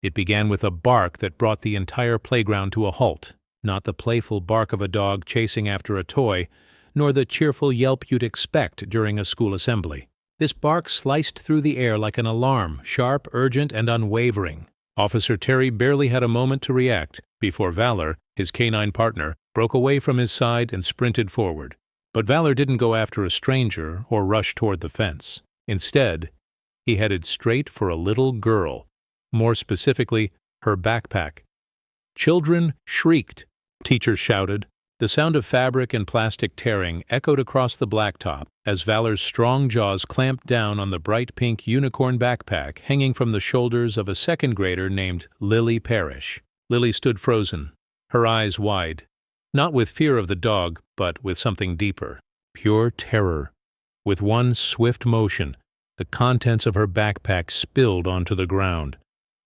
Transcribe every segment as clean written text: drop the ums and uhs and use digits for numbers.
It began with a bark that brought the entire playground to a halt, not the playful bark of a dog chasing after a toy, nor the cheerful yelp you'd expect during a school assembly. This bark sliced through the air like an alarm, sharp, urgent, and unwavering. Officer Terry barely had a moment to react before Valor, his canine partner, broke away from his side and sprinted forward. But Valor didn't go after a stranger or rush toward the fence. Instead, he headed straight for a little girl, more specifically, her backpack. Children shrieked. Teachers shouted. The sound of fabric and plastic tearing echoed across the blacktop as Valor's strong jaws clamped down on the bright pink unicorn backpack hanging from the shoulders of a second grader named Lily Parrish. Lily stood frozen, her eyes wide, not with fear of the dog, but with something deeper, pure terror. With one swift motion, the contents of her backpack spilled onto the ground.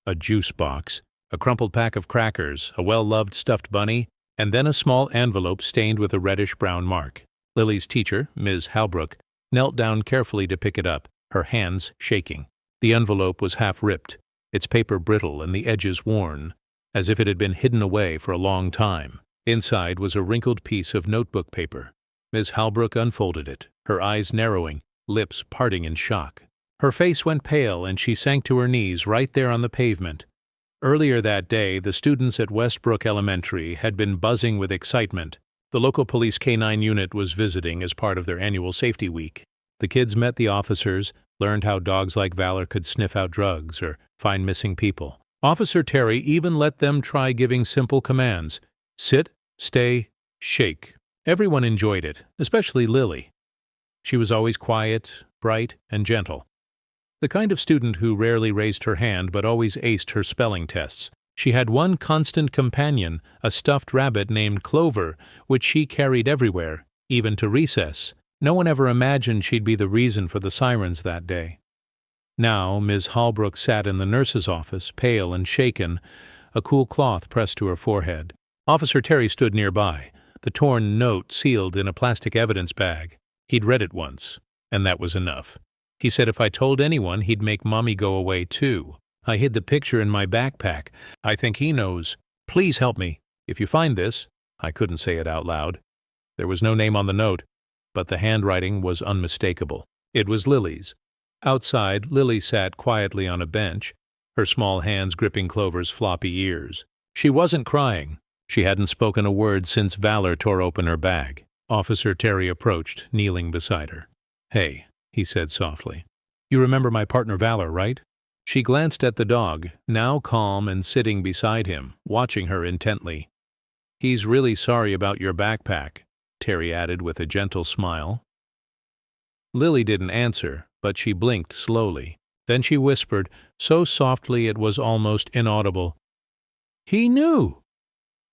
A juice box, a crumpled pack of crackers, a well-loved stuffed bunny, and then a small envelope stained with a reddish-brown mark. Lily's teacher, Ms. Halbrook, knelt down carefully to pick it up, her hands shaking. The envelope was half-ripped, its paper brittle and the edges worn, as if it had been hidden away for a long time. Inside was a wrinkled piece of notebook paper. Ms. Halbrook unfolded it, her eyes narrowing, lips parting in shock. Her face went pale and she sank to her knees right there on the pavement. Earlier that day, the students at Westbrook Elementary had been buzzing with excitement. The local police K9 unit was visiting as part of their annual safety week. The kids met the officers, learned how dogs like Valor could sniff out drugs or find missing people. Officer Terry even let them try giving simple commands: sit, stay, shake. Everyone enjoyed it, especially Lily. She was always quiet, bright, and gentle. The kind of student who rarely raised her hand but always aced her spelling tests. She had one constant companion, a stuffed rabbit named Clover, which she carried everywhere, even to recess. No one ever imagined she'd be the reason for the sirens that day. Now, Ms. Halbrook sat in the nurse's office, pale and shaken, a cool cloth pressed to her forehead. Officer Terry stood nearby, the torn note sealed in a plastic evidence bag. He'd read it once, and that was enough. He said if I told anyone, he'd make Mommy go away too. I hid the picture in my backpack. I think he knows. Please help me. If you find this— I couldn't say it out loud. There was no name on the note, but the handwriting was unmistakable. It was Lily's. Outside, Lily sat quietly on a bench, her small hands gripping Clover's floppy ears. She wasn't crying. She hadn't spoken a word since Valor tore open her bag. Officer Terry approached, kneeling beside her. "Hey," he said softly. "You remember my partner Valor, right?" She glanced at the dog, now calm and sitting beside him, watching her intently. "He's really sorry about your backpack," Terry added with a gentle smile. Lily didn't answer, but she blinked slowly. Then she whispered, so softly it was almost inaudible, "He knew."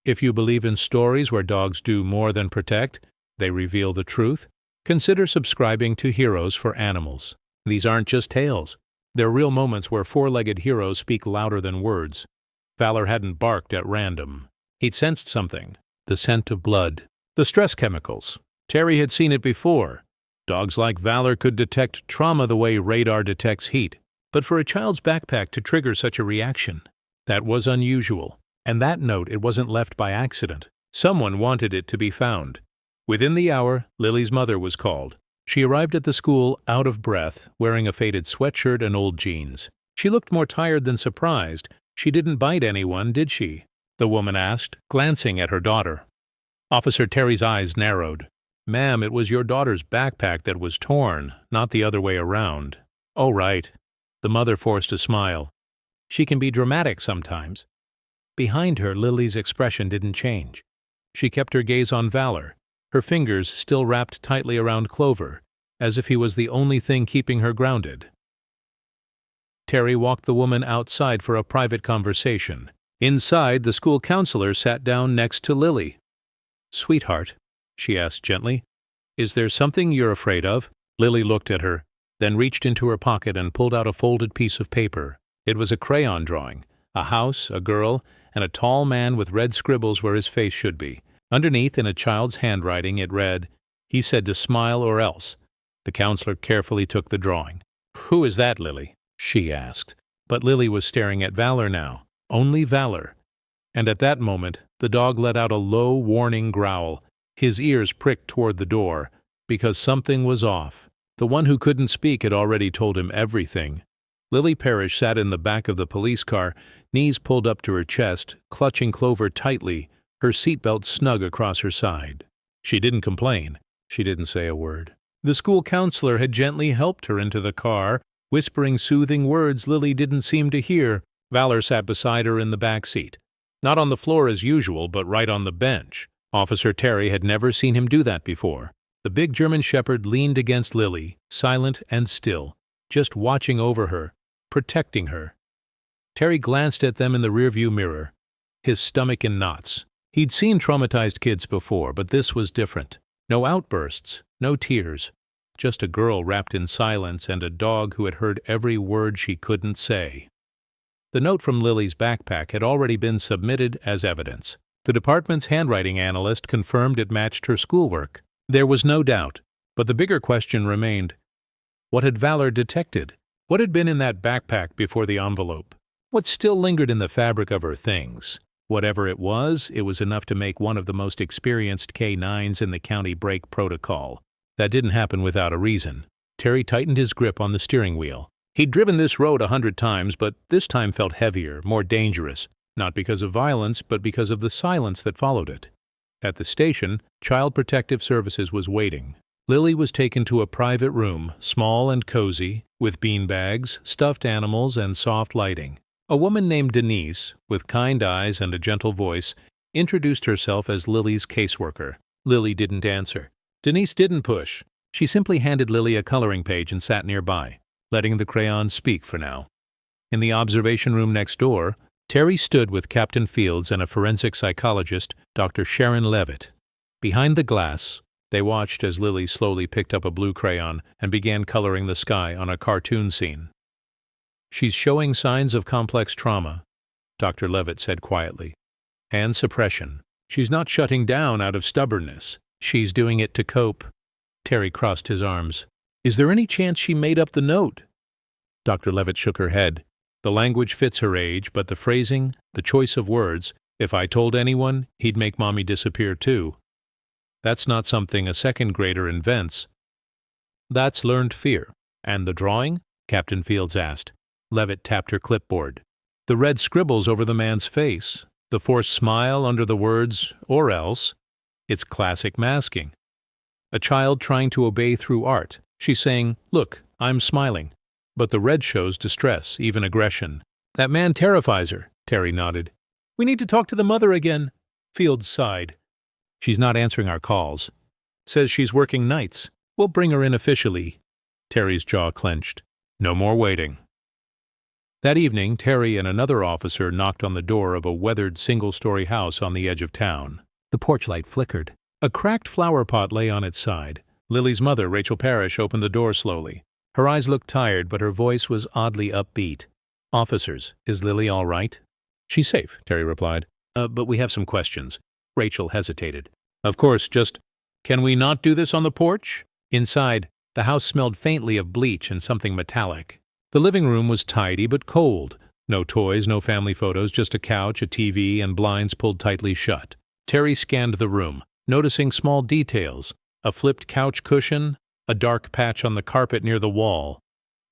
If you believe in stories where dogs do more than protect, they reveal the truth, consider subscribing to Heroes for Animals. These aren't just tales. They're real moments where four-legged heroes speak louder than words. Valor hadn't barked at random. He'd sensed something. The scent of blood. The stress chemicals. Terry had seen it before. Dogs like Valor could detect trauma the way radar detects heat. But for a child's backpack to trigger such a reaction, that was unusual. And that note, it wasn't left by accident. Someone wanted it to be found. Within the hour, Lily's mother was called. She arrived at the school out of breath, wearing a faded sweatshirt and old jeans. She looked more tired than surprised. "She didn't bite anyone, did she?" the woman asked, glancing at her daughter. Officer Terry's eyes narrowed. "Ma'am, it was your daughter's backpack that was torn, not the other way around." "Oh, right." The mother forced a smile. "She can be dramatic sometimes." Behind her, Lily's expression didn't change. She kept her gaze on Valor, her fingers still wrapped tightly around Clover, as if he was the only thing keeping her grounded. Terry walked the woman outside for a private conversation. Inside, the school counselor sat down next to Lily. "Sweetheart," she asked gently, "is there something you're afraid of?" Lily looked at her, then reached into her pocket and pulled out a folded piece of paper. It was a crayon drawing, a house, a girl, and a tall man with red scribbles where his face should be. Underneath, in a child's handwriting, it read, "He said to smile or else." The counselor carefully took the drawing. "Who is that, Lily?" she asked. But Lily was staring at Valor now, only valor. And at that moment, the dog let out a low, warning growl. His ears pricked toward the door, because something was off. The one who couldn't speak had already told him everything. Lily Parrish sat in the back of the police car, knees pulled up to her chest, clutching Clover tightly, her seatbelt snug across her side. She didn't complain. She didn't say a word. The school counselor had gently helped her into the car, whispering soothing words Lily didn't seem to hear. Valor sat beside her in the back seat. Not on the floor as usual, but right on the bench. Officer Terry had never seen him do that before. The big German shepherd leaned against Lily, silent and still, just watching over her, protecting her. Terry glanced at them in the rearview mirror, his stomach in knots. He'd seen traumatized kids before, but this was different. No outbursts, no tears, just a girl wrapped in silence and a dog who had heard every word she couldn't say. The note from Lily's backpack had already been submitted as evidence. The department's handwriting analyst confirmed it matched her schoolwork. There was no doubt, but the bigger question remained. What had Valor detected? What had been in that backpack before the envelope? What still lingered in the fabric of her things? Whatever it was enough to make one of the most experienced K9’s in the county break protocol. That didn't happen without a reason. Terry tightened his grip on the steering wheel. He'd driven this road 100 times, but this time felt heavier, more dangerous, not because of violence, but because of the silence that followed it. At the station, Child Protective Services was waiting. Lily was taken to a private room, small and cozy, with beanbags, stuffed animals, and soft lighting. A woman named Denise, with kind eyes and a gentle voice, introduced herself as Lily's caseworker. Lily didn't answer. Denise didn't push. She simply handed Lily a coloring page and sat nearby, letting the crayon speak for now. In the observation room next door, Terry stood with Captain Fields and a forensic psychologist, Dr. Sharon Levitt. Behind the glass, they watched as Lily slowly picked up a blue crayon and began coloring the sky on a cartoon scene. "She's showing signs of complex trauma," Dr. Levitt said quietly, "and suppression. She's not shutting down out of stubbornness. She's doing it to cope." Terry crossed his arms. "Is there any chance she made up the note?" Dr. Levitt shook her head. "The language fits her age, but the phrasing, the choice of words, if I told anyone, he'd make Mommy disappear too. That's not something a second grader invents. That's learned fear." "And the drawing?" Captain Fields asked. Levitt tapped her clipboard. "The red scribbles over the man's face, the forced smile under the words, 'or else.' It's classic masking. A child trying to obey through art. She's saying, 'Look, I'm smiling.' But the red shows distress, even aggression. That man terrifies her," Terry nodded. "We need to talk to the mother again." Fields sighed. "She's not answering our calls. Says she's working nights. We'll bring her in officially." Terry's jaw clenched. No more waiting. That evening, Terry and another officer knocked on the door of a weathered single-story house on the edge of town. The porch light flickered. A cracked flower pot lay on its side. Lily's mother, Rachel Parrish, opened the door slowly. Her eyes looked tired, but her voice was oddly upbeat. "Officers, is Lily all right?" "She's safe," Terry replied. But we have some questions." Rachel hesitated. "Of course, can we not do this on the porch?" Inside, the house smelled faintly of bleach and something metallic. The living room was tidy but cold. No toys, no family photos, just a couch, a TV, and blinds pulled tightly shut. Terry scanned the room, noticing small details. A flipped couch cushion, a dark patch on the carpet near the wall.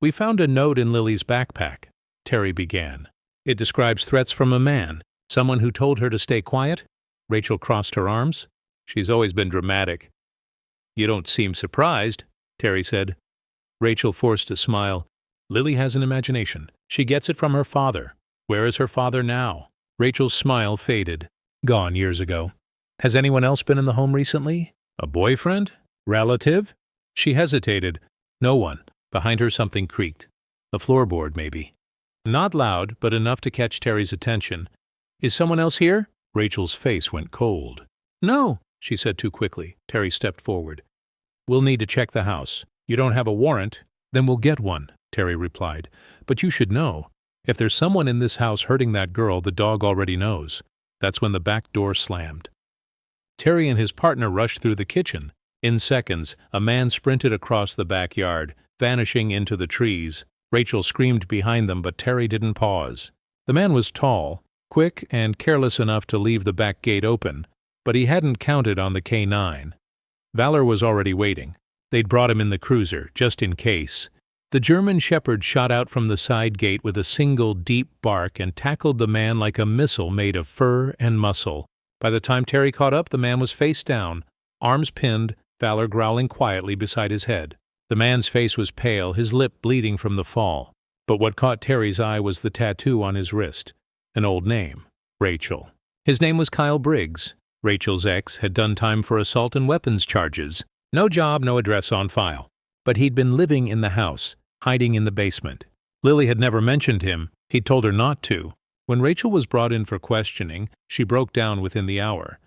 "We found a note in Lily's backpack," Terry began. "It describes threats from a man, someone who told her to stay quiet." Rachel crossed her arms. "She's always been dramatic." "You don't seem surprised," Terry said. Rachel forced a smile. "Lily has an imagination. She gets it from her father. Where is her father now?" Rachel's smile faded. "Gone years ago." "Has anyone else been in the home recently? A boyfriend? Relative?" She hesitated. "No one." Behind her something creaked. A floorboard, maybe. Not loud, but enough to catch Terry's attention. "Is someone else here?" Rachel's face went cold. "No," she said too quickly. Terry stepped forward. "We'll need to check the house. You don't have a warrant?" "Then we'll get one," Terry replied. "But you should know. If there's someone in this house hurting that girl, the dog already knows." That's when the back door slammed. Terry and his partner rushed through the kitchen. In seconds, a man sprinted across the backyard, vanishing into the trees. Rachel screamed behind them, but Terry didn't pause. The man was tall, quick and careless enough to leave the back gate open, but he hadn't counted on the K9. Valor was already waiting. They'd brought him in the cruiser, just in case. The German shepherd shot out from the side gate with a single deep bark and tackled the man like a missile made of fur and muscle. By the time Terry caught up, the man was face down, arms pinned, Valor growling quietly beside his head. The man's face was pale, his lip bleeding from the fall. But what caught Terry's eye was the tattoo on his wrist. An old name. Rachel. His name was Kyle Briggs. Rachel's ex had done time for assault and weapons charges. No job, no address on file. But he'd been living in the house, hiding in the basement. Lily had never mentioned him. He'd told her not to. When Rachel was brought in for questioning, she broke down within the hour.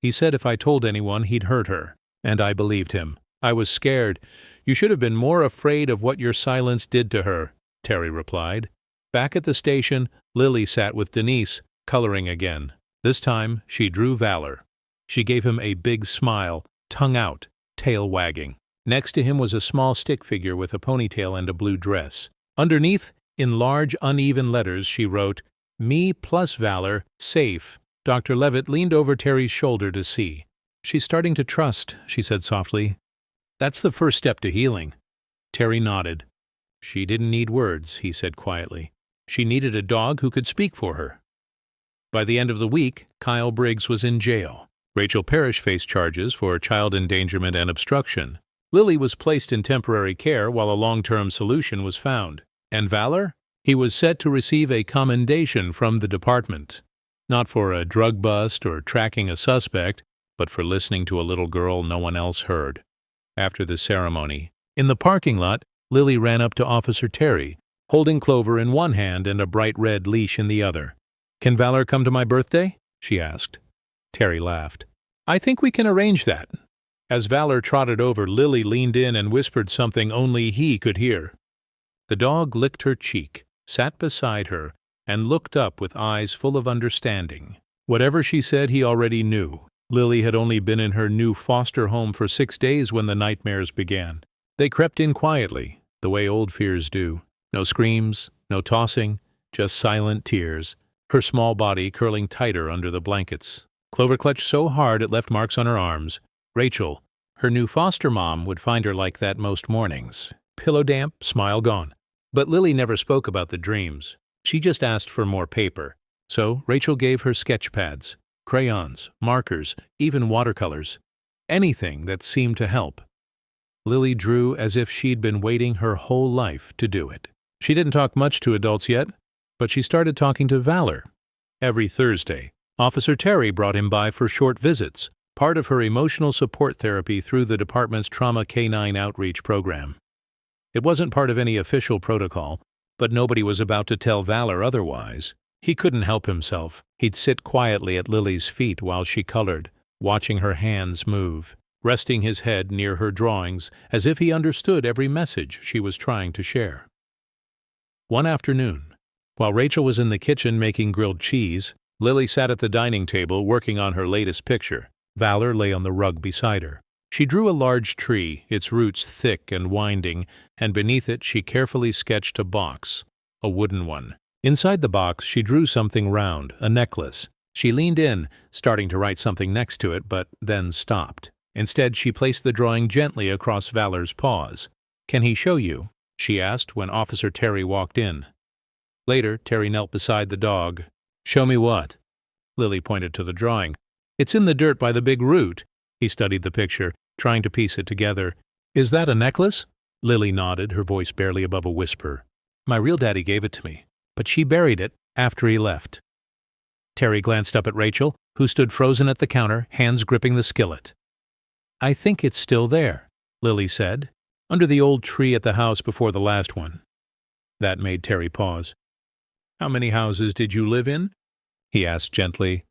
He said if I told anyone, he'd hurt her. And I believed him. I was scared. You should have been more afraid of what your silence did to her, Terry replied. Back at the station, Lily sat with Denise, coloring again. This time, she drew Valor. She gave him a big smile, tongue out, tail wagging. Next to him was a small stick figure with a ponytail and a blue dress. Underneath, in large, uneven letters, she wrote, "Me plus Valor, safe." Dr. Levitt leaned over Terry's shoulder to see. "She's starting to trust," she said softly. "That's the first step to healing." Terry nodded. "She didn't need words," he said quietly. "She needed a dog who could speak for her." By the end of the week, Kyle Briggs was in jail. Rachel Parrish faced charges for child endangerment and obstruction. Lily was placed in temporary care while a long-term solution was found. And Valor? He was set to receive a commendation from the department. Not for a drug bust or tracking a suspect, but for listening to a little girl no one else heard. After the ceremony, in the parking lot, Lily ran up to Officer Terry, holding Clover in one hand and a bright red leash in the other. "Can Valor come to my birthday?" she asked. Terry laughed. "I think we can arrange that." As Valor trotted over, Lily leaned in and whispered something only he could hear. The dog licked her cheek, sat beside her, and looked up with eyes full of understanding. Whatever she said he already knew. Lily had only been in her new foster home for 6 days when the nightmares began. They crept in quietly, the way old fears do. No screams, no tossing, just silent tears, her small body curling tighter under the blankets. Clover clutched so hard it left marks on her arms. Rachel, her new foster mom, would find her like that most mornings. Pillow damp, smile gone. But Lily never spoke about the dreams. She just asked for more paper. So Rachel gave her sketch pads, crayons, markers, even watercolors. Anything that seemed to help. Lily drew as if she'd been waiting her whole life to do it. She didn't talk much to adults yet, but she started talking to Valor. Every Thursday, Officer Terry brought him by for short visits, part of her emotional support therapy through the department's Trauma K9 outreach program. It wasn't part of any official protocol, but nobody was about to tell Valor otherwise. He couldn't help himself. He'd sit quietly at Lily's feet while she colored, watching her hands move, resting his head near her drawings as if he understood every message she was trying to share. One afternoon, while Rachel was in the kitchen making grilled cheese, Lily sat at the dining table working on her latest picture. Valor lay on the rug beside her. She drew a large tree, its roots thick and winding, and beneath it she carefully sketched a box, a wooden one. Inside the box she drew something round, a necklace. She leaned in, starting to write something next to it, but then stopped. Instead, she placed the drawing gently across Valor's paws. "Can he show you?" she asked when Officer Terry walked in. Later, Terry knelt beside the dog. "Show me what?" Lily pointed to the drawing. "It's in the dirt by the big root." He studied the picture, trying to piece it together. "Is that a necklace?" Lily nodded, her voice barely above a whisper. "My real daddy gave it to me, but she buried it after he left." Terry glanced up at Rachel, who stood frozen at the counter, hands gripping the skillet. "I think it's still there," Lily said, "under the old tree at the house before the last one." That made Terry pause. "How many houses did you live in?" he asked gently.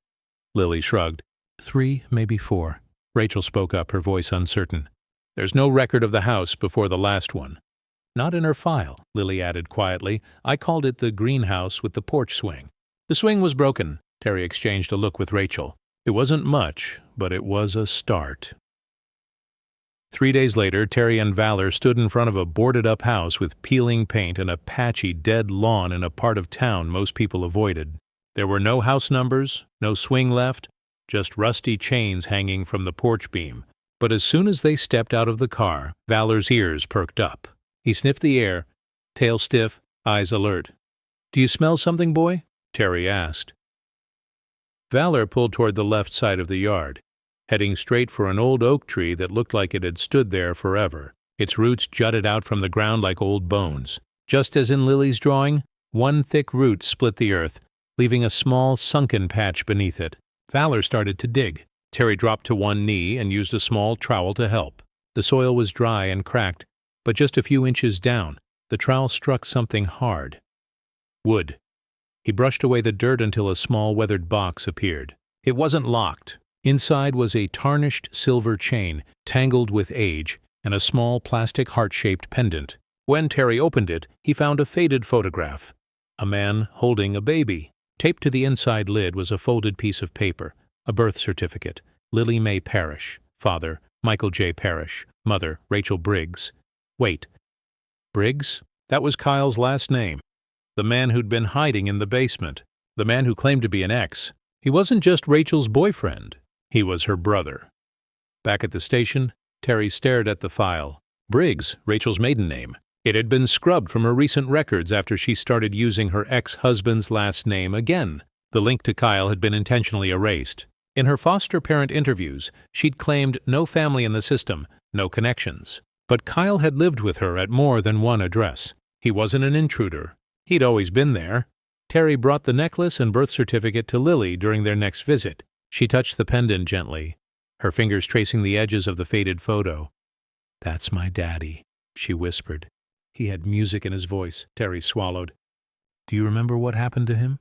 Lily shrugged. 3, maybe 4. Rachel spoke up, her voice uncertain. "There's no record of the house before the last one." "Not in her file," Lily added quietly. "I called it the greenhouse with the porch swing." "The swing was broken." Terry exchanged a look with Rachel. "It wasn't much, but it was a start." 3 days later, Terry and Valor stood in front of a boarded-up house with peeling paint and a patchy, dead lawn in a part of town most people avoided. There were no house numbers, no swing left, just rusty chains hanging from the porch beam. But as soon as they stepped out of the car, Valor's ears perked up. He sniffed the air, tail stiff, eyes alert. "Do you smell something, boy?" Terry asked. Valor pulled toward the left side of the yard, heading straight for an old oak tree that looked like it had stood there forever. Its roots jutted out from the ground like old bones. Just as in Lily's drawing, one thick root split the earth, leaving a small, sunken patch beneath it. Valor started to dig. Terry dropped to one knee and used a small trowel to help. The soil was dry and cracked, but just a few inches down, the trowel struck something hard. Wood. He brushed away the dirt until a small weathered box appeared. It wasn't locked. Inside was a tarnished silver chain, tangled with age, and a small plastic heart-shaped pendant. When Terry opened it, he found a faded photograph. A man holding a baby. Taped to the inside lid was a folded piece of paper, a birth certificate. Lily Mae Parrish. Father, Michael J. Parrish. Mother, Rachel Briggs. Wait. Briggs? That was Kyle's last name. The man who'd been hiding in the basement. The man who claimed to be an ex. He wasn't just Rachel's boyfriend. He was her brother. Back at the station, Terry stared at the file. Briggs, Rachel's maiden name. It had been scrubbed from her recent records after she started using her ex-husband's last name again. The link to Kyle had been intentionally erased. In her foster parent interviews, she'd claimed no family in the system, no connections. But Kyle had lived with her at more than one address. He wasn't an intruder. He'd always been there. Terry brought the necklace and birth certificate to Lily during their next visit. She touched the pendant gently, her fingers tracing the edges of the faded photo. "That's my daddy," she whispered. He had music in his voice. Terry swallowed. "Do you remember what happened to him?"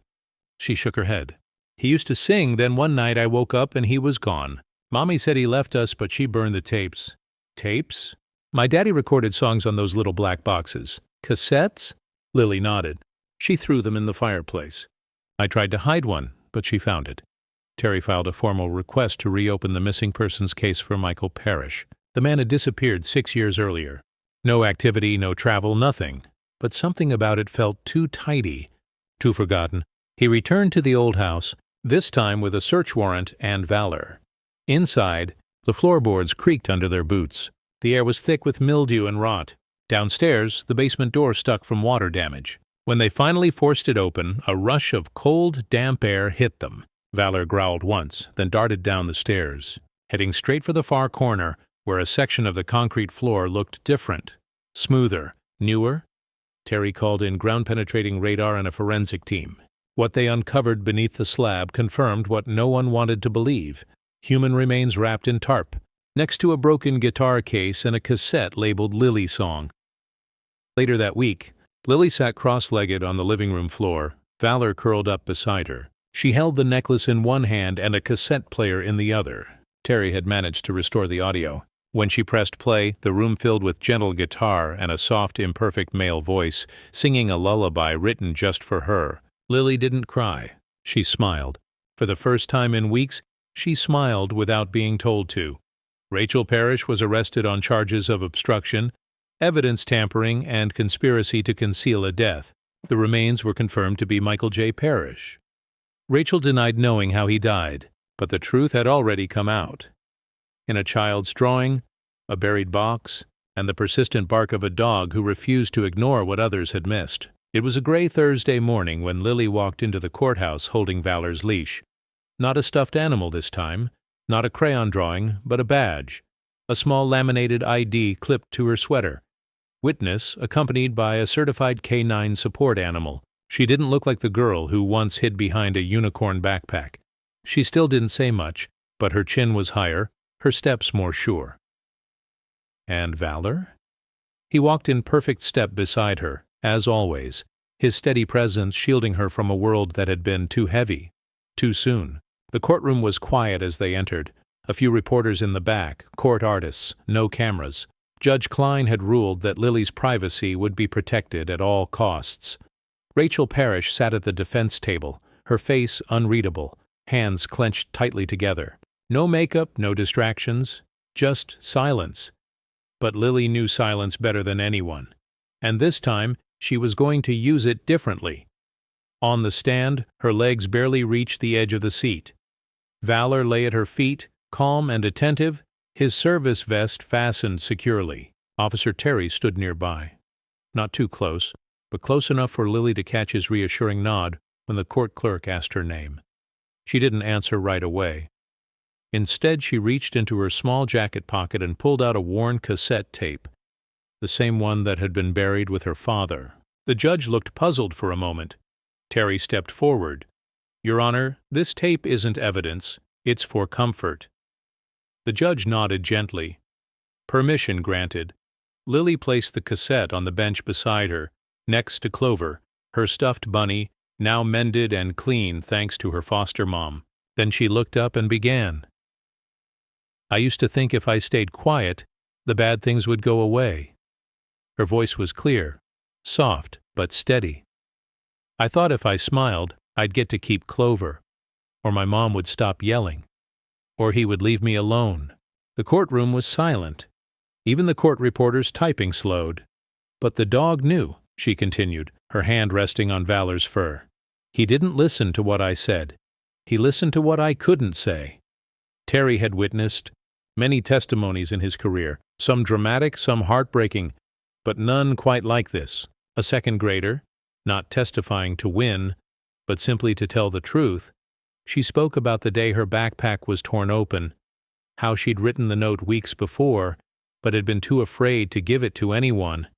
She shook her head. "He used to sing, then one night I woke up and he was gone. Mommy said he left us, but she burned the tapes." "Tapes?" "My daddy recorded songs on those little black boxes." "Cassettes?" Lily nodded. She threw them in the fireplace. "I tried to hide one, but she found it." Terry filed a formal request to reopen the missing persons case for Michael Parrish. The man had disappeared 6 years earlier. No activity, no travel, nothing. But something about it felt too tidy, too forgotten. He returned to the old house, this time with a search warrant and Valor. Inside, the floorboards creaked under their boots. The air was thick with mildew and rot. Downstairs, the basement door stuck from water damage. When they finally forced it open, a rush of cold, damp air hit them. Valor growled once, then darted down the stairs, heading straight for the far corner, where a section of the concrete floor looked different, smoother, newer. Terry called in ground-penetrating radar and a forensic team. What they uncovered beneath the slab confirmed what no one wanted to believe: human remains wrapped in tarp, next to a broken guitar case and a cassette labeled Lily Song. Later that week, Lily sat cross-legged on the living room floor, Valor curled up beside her. She held the necklace in one hand and a cassette player in the other. Terry had managed to restore the audio. When she pressed play, the room filled with gentle guitar and a soft, imperfect male voice, singing a lullaby written just for her. Lily didn't cry. She smiled. For the first time in weeks, she smiled without being told to. Rachel Parrish was arrested on charges of obstruction, evidence tampering, and conspiracy to conceal a death. The remains were confirmed to be Michael J. Parrish. Rachel denied knowing how he died, but the truth had already come out. In a child's drawing, a buried box, and the persistent bark of a dog who refused to ignore what others had missed. It was a gray Thursday morning when Lily walked into the courthouse holding Valor's leash. Not a stuffed animal this time, not a crayon drawing, but a badge, a small laminated ID clipped to her sweater. Witness, accompanied by a certified K9 support animal. She didn't look like the girl who once hid behind a unicorn backpack. She still didn't say much, but her chin was higher, her steps more sure. And Valor? He walked in perfect step beside her, as always, his steady presence shielding her from a world that had been too heavy, too soon. The courtroom was quiet as they entered. A few reporters in the back, court artists, no cameras. Judge Klein had ruled that Lily's privacy would be protected at all costs. Rachel Parrish sat at the defense table, her face unreadable, hands clenched tightly together. No makeup, no distractions, just silence. But Lily knew silence better than anyone. And this time, she was going to use it differently. On the stand, her legs barely reached the edge of the seat. Valor lay at her feet, calm and attentive, his service vest fastened securely. Officer Terry stood nearby. Not too close, but close enough for Lily to catch his reassuring nod when the court clerk asked her name. She didn't answer right away. Instead, she reached into her small jacket pocket and pulled out a worn cassette tape, the same one that had been buried with her father. The judge looked puzzled for a moment. Terry stepped forward. "Your Honor, this tape isn't evidence. It's for comfort." The judge nodded gently. Permission granted. Lily placed the cassette on the bench beside her, next to Clover, her stuffed bunny, now mended and clean thanks to her foster mom. Then she looked up and began. "I used to think if I stayed quiet, the bad things would go away." Her voice was clear, soft, but steady. "I thought if I smiled, I'd get to keep Clover, or my mom would stop yelling, or he would leave me alone." The courtroom was silent. Even the court reporter's typing slowed. "But the dog knew," she continued, her hand resting on Valor's fur. "He didn't listen to what I said. He listened to what I couldn't say." Terry had witnessed many testimonies in his career, some dramatic, some heartbreaking, but none quite like this. A second grader, not testifying to win, but simply to tell the truth. She spoke about the day her backpack was torn open, how she'd written the note weeks before, but had been too afraid to give it to anyone,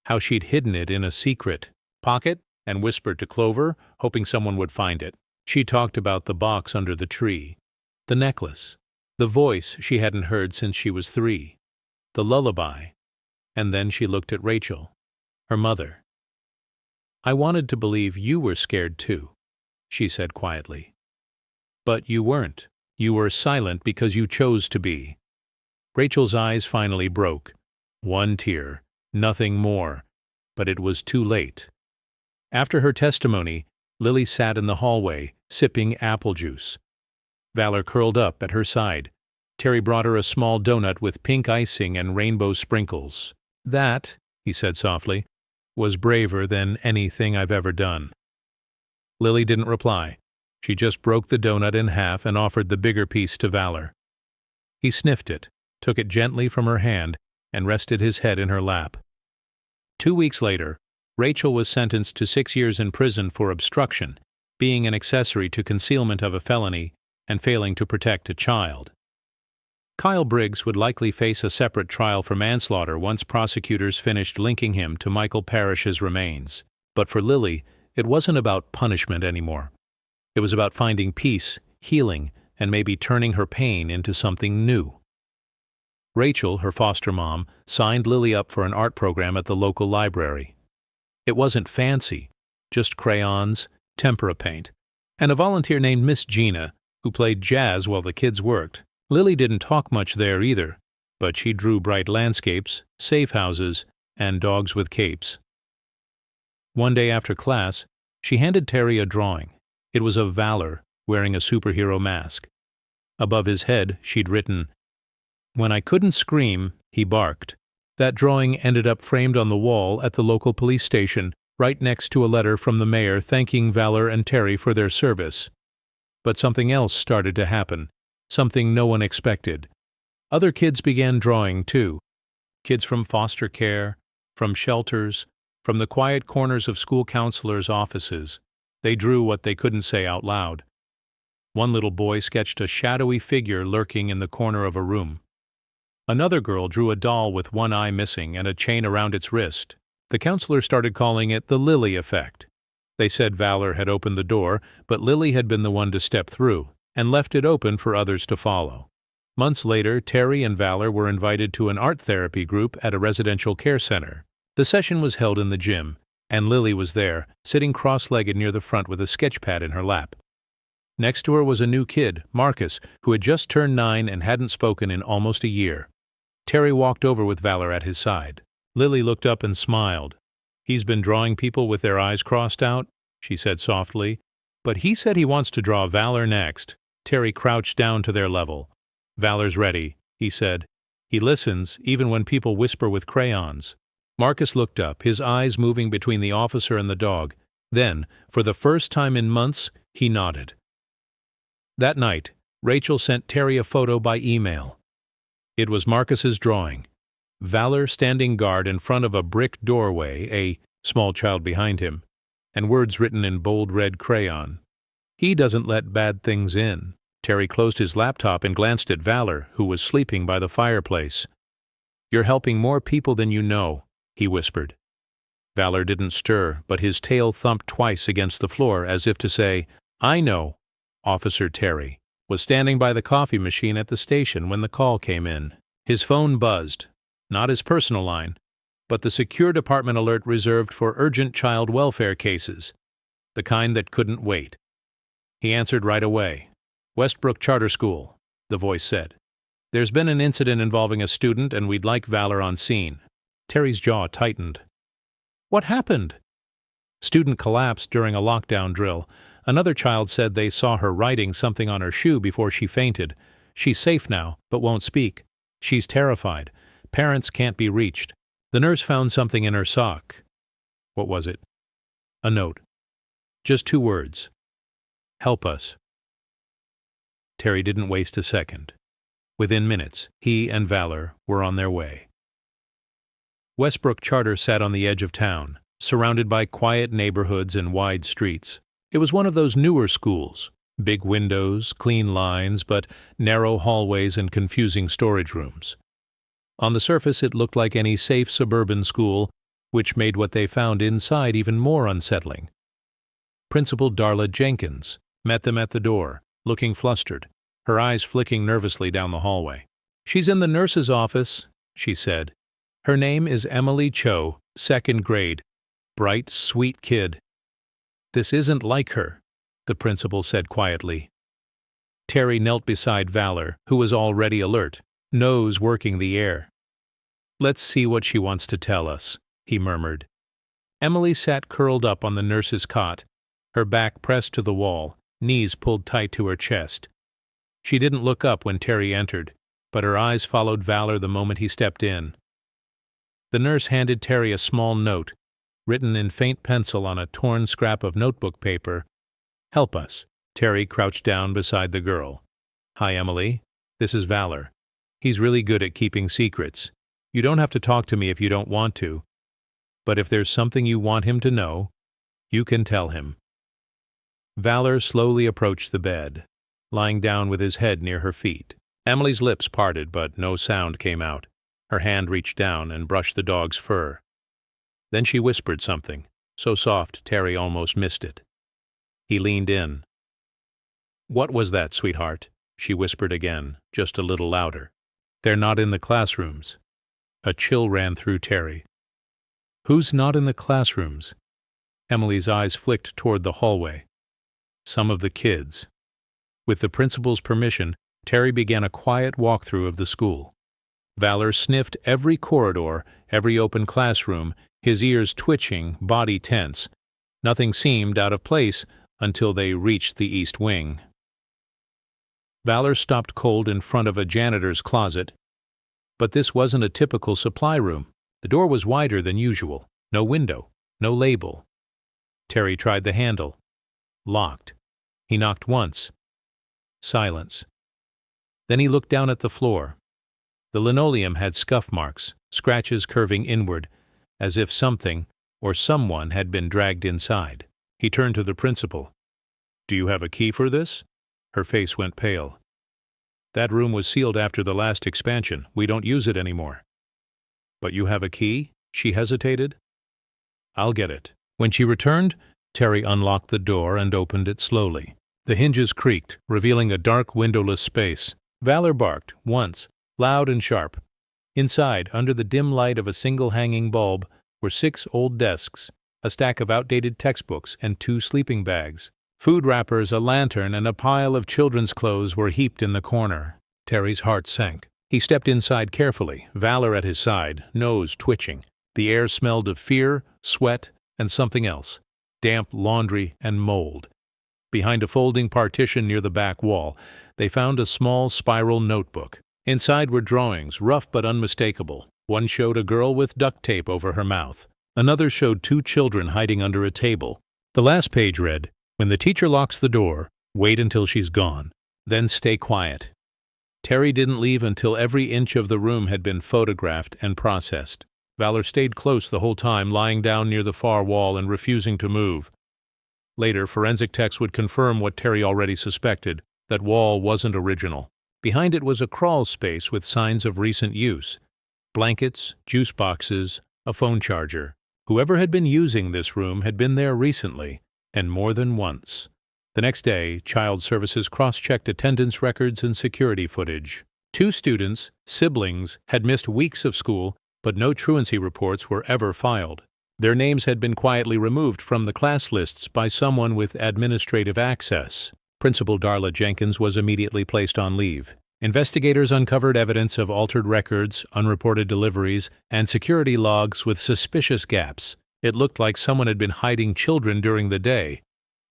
how she'd hidden it in a secret pocket and whispered to Clover, hoping someone would find it. She talked about the box under the tree, the necklace, the voice she hadn't heard since she was 3, the lullaby, and then she looked at Rachel, her mother. "I wanted to believe you were scared too," she said quietly. "But you weren't. You were silent because you chose to be." Rachel's eyes finally broke. One tear, nothing more, but it was too late. After her testimony, Lily sat in the hallway, sipping apple juice. Valor curled up at her side. Terry brought her a small donut with pink icing and rainbow sprinkles. "That," he said softly, "was braver than anything I've ever done." Lily didn't reply. She just broke the donut in half and offered the bigger piece to Valor. He sniffed it, took it gently from her hand, and rested his head in her lap. 2 weeks later, Rachel was sentenced to 6 years in prison for obstruction, being an accessory to concealment of a felony, and failing to protect a child. Kyle Briggs would likely face a separate trial for manslaughter once prosecutors finished linking him to Michael Parrish's remains. But for Lily, it wasn't about punishment anymore. It was about finding peace, healing, and maybe turning her pain into something new. Rachel, her foster mom, signed Lily up for an art program at the local library. It wasn't fancy, just crayons, tempera paint, and a volunteer named Miss Gina, who played jazz while the kids worked. Lily didn't talk much there either, but she drew bright landscapes, safe houses, and dogs with capes. One day after class, she handed Terry a drawing. It was of Valor, wearing a superhero mask. Above his head, she'd written, "When I couldn't scream, he barked." That drawing ended up framed on the wall at the local police station, right next to a letter from the mayor thanking Valor and Terry for their service. But something else started to happen, something no one expected. Other kids began drawing too. Kids from foster care, from shelters, from the quiet corners of school counselors' offices. They drew what they couldn't say out loud. One little boy sketched a shadowy figure lurking in the corner of a room. Another girl drew a doll with one eye missing and a chain around its wrist. The counselor started calling it the Lily effect. They said Valor had opened the door, but Lily had been the one to step through, and left it open for others to follow. Months later, Terry and Valor were invited to an art therapy group at a residential care center. The session was held in the gym, and Lily was there, sitting cross-legged near the front with a sketch pad in her lap. Next to her was a new kid, Marcus, who had just turned 9 and hadn't spoken in almost a year. Terry walked over with Valor at his side. Lily looked up and smiled. "He's been drawing people with their eyes crossed out," she said softly, "but he said he wants to draw Valor next." Terry crouched down to their level. "Valor's ready," he said. "He listens, even when people whisper with crayons." Marcus looked up, his eyes moving between the officer and the dog, Then, for the first time in months, he nodded. That night, Rachel sent Terry a photo by email. It was Marcus's drawing. Valor standing guard in front of a brick doorway, a small child behind him, and words written in bold red crayon. He doesn't let bad things in. Terry closed his laptop and glanced at Valor, who was sleeping by the fireplace. "You're helping more people than you know," he whispered. Valor didn't stir, but his tail thumped twice against the floor as if to say, "I know." Officer Terry was standing by the coffee machine at the station when the call came in. His phone buzzed, not his personal line, but the secure department alert reserved for urgent child welfare cases, the kind that couldn't wait. He answered right away. "Westbrook Charter School," the voice said. "There's been an incident involving a student, and we'd like Valor on scene." Terry's jaw tightened. "What happened?" "Student collapsed during a lockdown drill. Another child said they saw her writing something on her shoe before she fainted. She's safe now, but won't speak. She's terrified. Parents can't be reached. The nurse found something in her sock." "What was it?" "A note. Just 2 words. Help us." Terry didn't waste a second. Within minutes, he and Valor were on their way. Westbrook Charter sat on the edge of town, surrounded by quiet neighborhoods and wide streets. It was one of those newer schools, big windows, clean lines, but narrow hallways and confusing storage rooms. On the surface it looked like any safe suburban school, which made what they found inside even more unsettling. Principal Darla Jenkins met them at the door, looking flustered, her eyes flicking nervously down the hallway. "She's in the nurse's office," she said. "Her name is Emily Cho, 2nd grade. Bright, sweet kid." "This isn't like her," the principal said quietly. Terry knelt beside Valor, who was already alert, nose working the air. "Let's see what she wants to tell us," he murmured. Emily sat curled up on the nurse's cot, her back pressed to the wall, knees pulled tight to her chest. She didn't look up when Terry entered, but her eyes followed Valor the moment he stepped in. The nurse handed Terry a small note, written in faint pencil on a torn scrap of notebook paper. "Help us." Terry crouched down beside the girl. "Hi, Emily. This is Valor. He's really good at keeping secrets. You don't have to talk to me if you don't want to, but if there's something you want him to know, you can tell him." Valor slowly approached the bed, lying down with his head near her feet. Emily's lips parted, but no sound came out. Her hand reached down and brushed the dog's fur. Then she whispered something, so soft Terry almost missed it. He leaned in. "What was that, sweetheart?" she whispered again, just a little louder. "They're not in the classrooms." A chill ran through Terry. "Who's not in the classrooms?" Emily's eyes flicked toward the hallway. "Some of the kids." With the principal's permission, Terry began a quiet walkthrough of the school. Valor sniffed every corridor, every open classroom, his ears twitching, body tense. Nothing seemed out of place until they reached the east wing. Valor stopped cold in front of a janitor's closet. But this wasn't a typical supply room. The door was wider than usual. No window, no label. Terry tried the handle. Locked. He knocked once. Silence. Then he looked down at the floor. The linoleum had scuff marks, scratches curving inward, as if something or someone had been dragged inside. He turned to the principal. "Do you have a key for this?" Her face went pale. "That room was sealed after the last expansion. We don't use it anymore." "But you have a key?" She hesitated. "I'll get it." When she returned, Terry unlocked the door and opened it slowly. The hinges creaked, revealing a dark, windowless space. Valor barked, once, loud and sharp. Inside, under the dim light of a single hanging bulb, were 6 old desks, a stack of outdated textbooks, and 2 sleeping bags. Food wrappers, a lantern, and a pile of children's clothes were heaped in the corner. Terry's heart sank. He stepped inside carefully, Valor at his side, nose twitching. The air smelled of fear, sweat, and something else. Damp laundry and mold. Behind a folding partition near the back wall, they found a small spiral notebook. Inside were drawings, rough but unmistakable. One showed a girl with duct tape over her mouth. Another showed 2 children hiding under a table. The last page read, "When the teacher locks the door, wait until she's gone. Then stay quiet." Terry didn't leave until every inch of the room had been photographed and processed. Valor stayed close the whole time, lying down near the far wall and refusing to move. Later, forensic techs would confirm what Terry already suspected: that wall wasn't original. Behind it was a crawl space with signs of recent use: blankets, juice boxes, a phone charger. Whoever had been using this room had been there recently, and more than once. The next day, Child Services cross-checked attendance records and security footage. 2 students, siblings, had missed weeks of school, but no truancy reports were ever filed. Their names had been quietly removed from the class lists by someone with administrative access. Principal Darla Jenkins was immediately placed on leave. Investigators uncovered evidence of altered records, unreported deliveries, and security logs with suspicious gaps. It looked like someone had been hiding children during the day,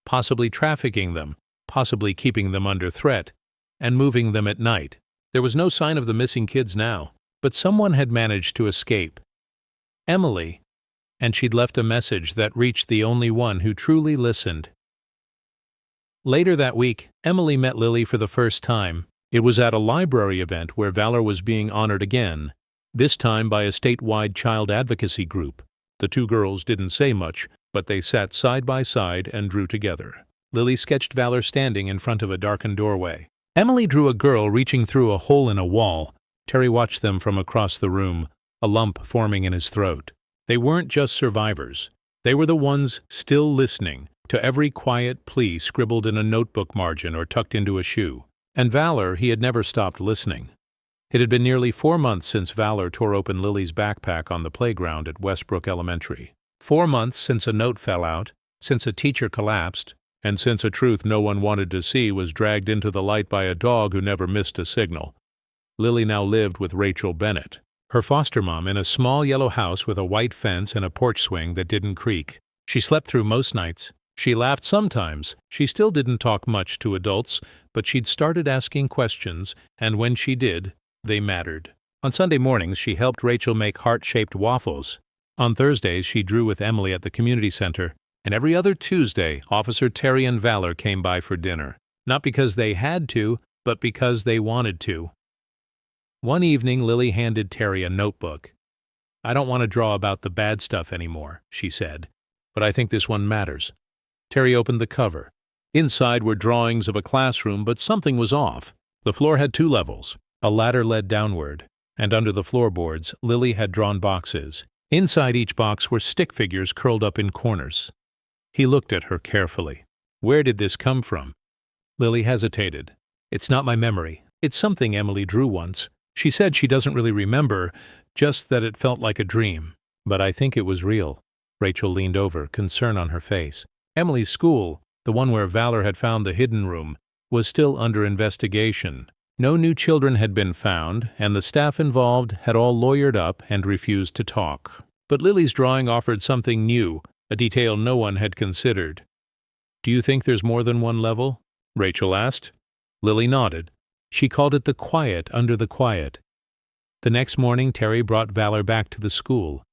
possibly trafficking them, possibly keeping them under threat, and moving them at night. There was no sign of the missing kids now, but someone had managed to escape. Emily, and she'd left a message that reached the only one who truly listened. Later that week, Emily met Lily for the first time. It was at a library event where Valor was being honored again, this time by a statewide child advocacy group. The 2 girls didn't say much, but they sat side by side and drew together. Lily sketched Valor standing in front of a darkened doorway. Emily drew a girl reaching through a hole in a wall. Terry watched them from across the room, a lump forming in his throat. They weren't just survivors. They were the ones still listening to every quiet plea scribbled in a notebook margin or tucked into a shoe. And Valor, he had never stopped listening. It had been nearly 4 months since Valor tore open Lily's backpack on the playground at Westbrook Elementary. 4 months since a note fell out, since a teacher collapsed, and since a truth no one wanted to see was dragged into the light by a dog who never missed a signal. Lily now lived with Rachel Bennett, her foster mom, in a small yellow house with a white fence and a porch swing that didn't creak. She slept through most nights. She laughed sometimes. She still didn't talk much to adults, but she'd started asking questions, and when she did, they mattered. On Sunday mornings, she helped Rachel make heart-shaped waffles. On Thursdays, she drew with Emily at the community center, and every other Tuesday, Officer Terry and Valor came by for dinner. Not because they had to, but because they wanted to. One evening, Lily handed Terry a notebook. "I don't want to draw about the bad stuff anymore," she said, "but I think this one matters." Terry opened the cover. Inside were drawings of a classroom, but something was off. The floor had 2 levels. A ladder led downward, and under the floorboards, Lily had drawn boxes. Inside each box were stick figures curled up in corners. He looked at her carefully. "Where did this come from?" Lily hesitated. "It's not my memory. It's something Emily drew once. She said she doesn't really remember, just that it felt like a dream. But I think it was real." Rachel leaned over, concern on her face. Emily's school, the one where Valor had found the hidden room, was still under investigation. No new children had been found, and the staff involved had all lawyered up and refused to talk. But Lily's drawing offered something new, a detail no one had considered. "Do you think there's more than one level?" Rachel asked. Lily nodded. She called it the quiet under the quiet. The next morning, Terry brought Valor back to the school.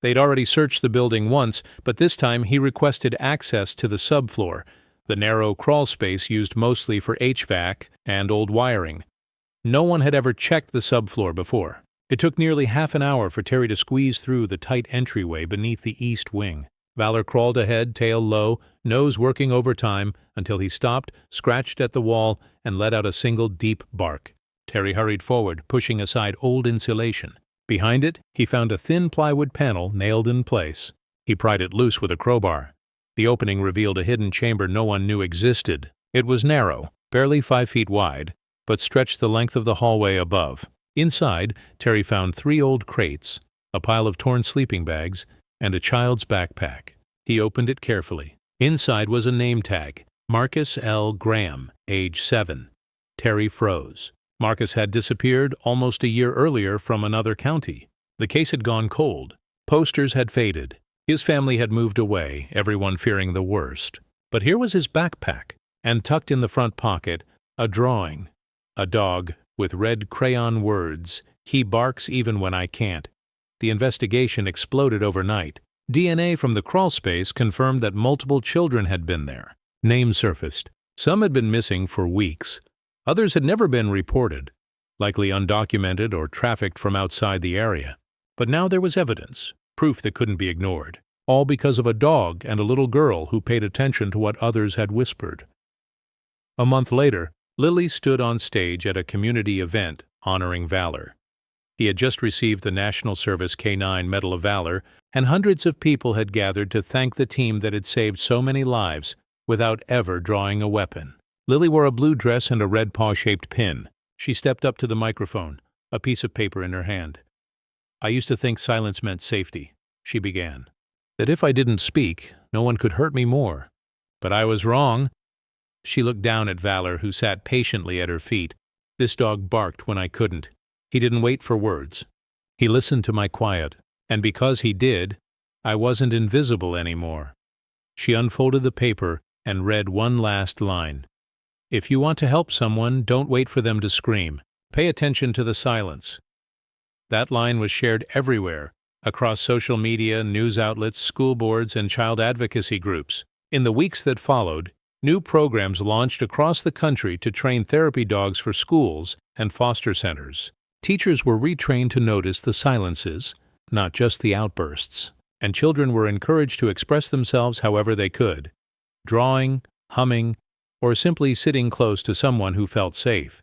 They'd already searched the building once, but this time he requested access to the subfloor, the narrow crawl space used mostly for HVAC and old wiring. No one had ever checked the subfloor before. It took nearly half an hour for Terry to squeeze through the tight entryway beneath the east wing. Valor crawled ahead, tail low, nose working overtime, until he stopped, scratched at the wall, and let out a single deep bark. Terry hurried forward, pushing aside old insulation. Behind it, he found a thin plywood panel nailed in place. He pried it loose with a crowbar. The opening revealed a hidden chamber no one knew existed. It was narrow, barely 5 feet wide, but stretched the length of the hallway above. Inside, Terry found 3 old crates, a pile of torn sleeping bags, and a child's backpack. He opened it carefully. Inside was a name tag: Marcus L. Graham, age 7. Terry froze. Marcus had disappeared almost a year earlier from another county. The case had gone cold. Posters had faded. His family had moved away, everyone fearing the worst. But here was his backpack, and tucked in the front pocket, a drawing. A dog with red crayon words, "He barks even when I can't." The investigation exploded overnight. DNA from the crawlspace confirmed that multiple children had been there. Names surfaced. Some had been missing for weeks. Others had never been reported, likely undocumented or trafficked from outside the area. But now there was evidence, proof that couldn't be ignored, all because of a dog and a little girl who paid attention to what others had whispered. A month later, Lily stood on stage at a community event honoring valor. He had just received the National Service K9 Medal of Valor, and hundreds of people had gathered to thank the team that had saved so many lives without ever drawing a weapon. Lily wore a blue dress and a red paw-shaped pin. She stepped up to the microphone, a piece of paper in her hand. "I used to think silence meant safety," she began. "That if I didn't speak, no one could hurt me more. But I was wrong." She looked down at Valor, who sat patiently at her feet. "This dog barked when I couldn't. He didn't wait for words. He listened to my quiet. And because he did, I wasn't invisible anymore." She unfolded the paper and read one last line. "If you want to help someone, don't wait for them to scream. Pay attention to the silence." That line was shared everywhere, across social media, news outlets, school boards, and child advocacy groups. In the weeks that followed, new programs launched across the country to train therapy dogs for schools and foster centers. Teachers were retrained to notice the silences, not just the outbursts, and children were encouraged to express themselves however they could, drawing, humming, or simply sitting close to someone who felt safe.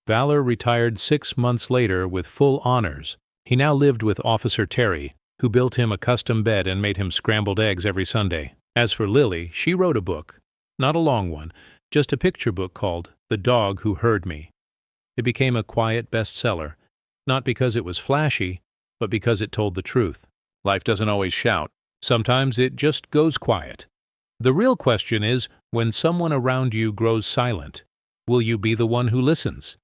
Valor retired 6 months later with full honors. He now lived with Officer Terry, who built him a custom bed and made him scrambled eggs every Sunday. As for Lily, she wrote a book, not a long one, just a picture book called The Dog Who Heard Me. It became a quiet bestseller, not because it was flashy, but because it told the truth. Life doesn't always shout. Sometimes it just goes quiet. The real question is, when someone around you grows silent, will you be the one who listens?